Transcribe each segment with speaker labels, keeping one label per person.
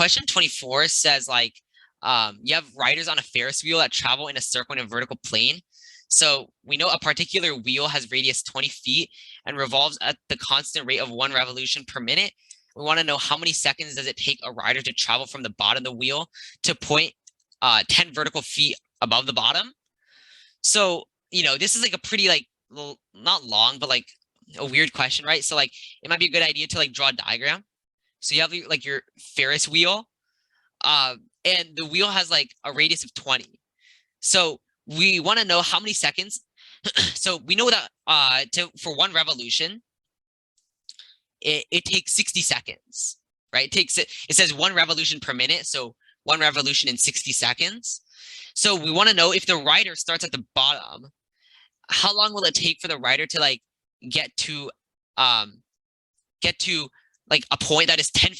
Speaker 1: question 24 says like, you have riders on a Ferris wheel that travel in a circle in a vertical plane. So we know a particular wheel has radius 20 feet and revolves at the constant rate of 1 revolution per minute. We want to know how many seconds does it take a rider to travel from the bottom of the wheel to point 10 vertical feet above the bottom. So, this is like a pretty like little, not long, but like a weird question, right? So like it might be a good idea to like draw a diagram. So you have like your Ferris wheel, and the wheel has like a radius of 20. So we want to know how many seconds. So we know that for 1 revolution, it takes 60 seconds, right? It says 1 revolution per minute, so 1 revolution in 60 seconds. So we want to know if the rider starts at the bottom, how long will it take for the rider to like get to like a point that is 10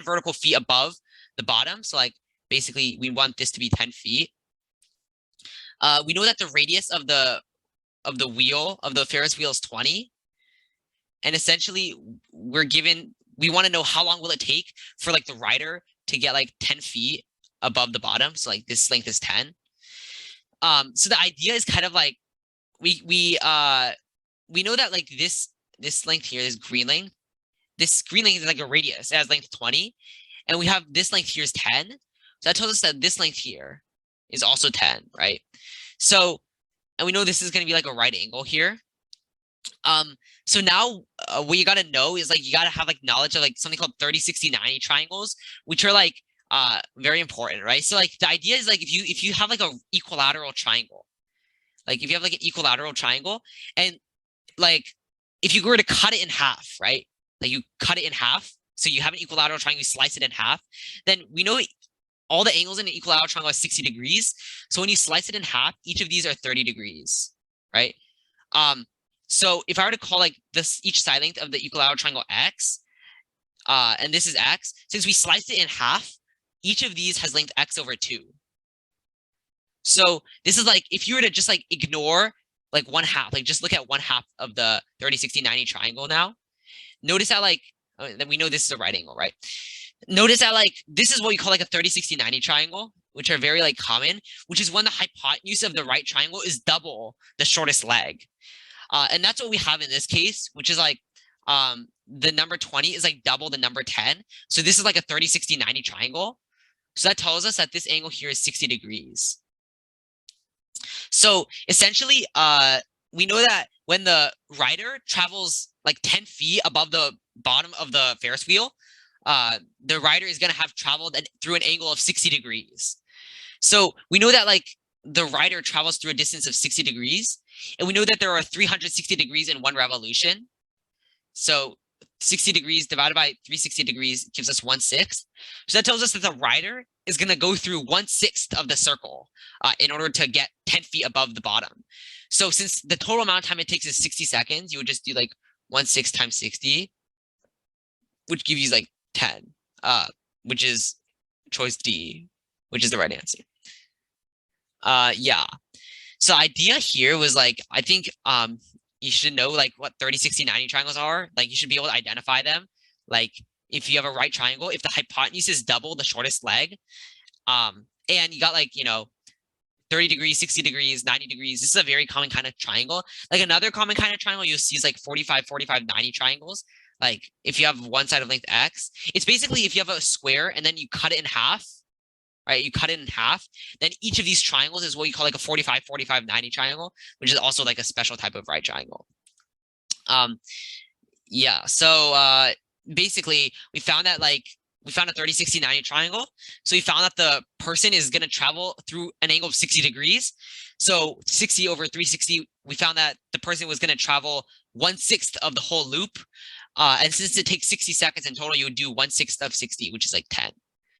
Speaker 1: vertical feet above the bottom. So like basically we want this to be 10 feet. We know that the radius of the Ferris wheel is 20. And essentially we want to know how long will it take for like the rider to get like 10 feet above the bottom. So like this length is 10. So the idea is kind of like we know that like this length here, this green length is like a radius. It has length 20. And we have this length here is 10. So that tells us that this length here is also 10, right? So, and we know this is going to be like a right angle here. So now what you got to know is like you got to have like knowledge of like something called 30, 60, 90 triangles, which are like very important, right? So like the idea is like if you have like a equilateral triangle, like if you have like an equilateral triangle, and like if you were to cut it in half, right? Like you cut it in half, so you have an equilateral triangle, you slice it in half, then we know all the angles in an equilateral triangle are 60 degrees. So when you slice it in half, each of these are 30 degrees, right? So if I were to call like this each side length of the equilateral triangle x, and this is x, since we sliced it in half, each of these has length x over 2. So this is like if you were to just like ignore like 1/2, like just look at 1/2 of the 30, 60, 90 triangle now. Notice how like then we know this is a right angle, right? Notice that like this is what we call like a 30, 60, 90 triangle, which are very like common, which is when the hypotenuse of the right triangle is double the shortest leg. And that's what we have in this case, which is like the number 20 is like double the number 10. So this is like a 30, 60, 90 triangle. So that tells us that this angle here is 60 degrees. So essentially, we know that when the rider travels like 10 feet above the bottom of the Ferris wheel, the rider is going to have traveled through an angle of 60 degrees. So we know that like the rider travels through a distance of 60 degrees, and we know that there are 360 degrees in 1 revolution. So 60 degrees divided by 360 degrees gives us 1/6. So that tells us that the rider is going to go through 1/6 of the circle in order to get 10 feet above the bottom. So since the total amount of time it takes is 60 seconds, you would just do like 1/6 times 60, which gives you like 10, which is choice D, which is the right answer. Yeah. So idea here was like, I think you should know like what 30, 60, 90 triangles are. Like you should be able to identify them. Like if you have a right triangle, if the hypotenuse is double the shortest leg, and you got like, 30 degrees, 60 degrees, 90 degrees. This is a very common kind of triangle. Like another common kind of triangle you'll see is like 45, 45, 90 triangles. Like if you have one side of length x, it's basically if you have a square and then you cut it in half, right? You cut it in half, then each of these triangles is what you call like a 45, 45, 90 triangle, which is also like a special type of right triangle. Yeah, so basically we found that like we found a 30, 60, 90 triangle. So we found that the person is going to travel through an angle of 60 degrees. So 60 over 360, we found that the person was going to travel 1/6 of the whole loop. And since it takes 60 seconds in total, you would do 1/6 of 60, which is like 10.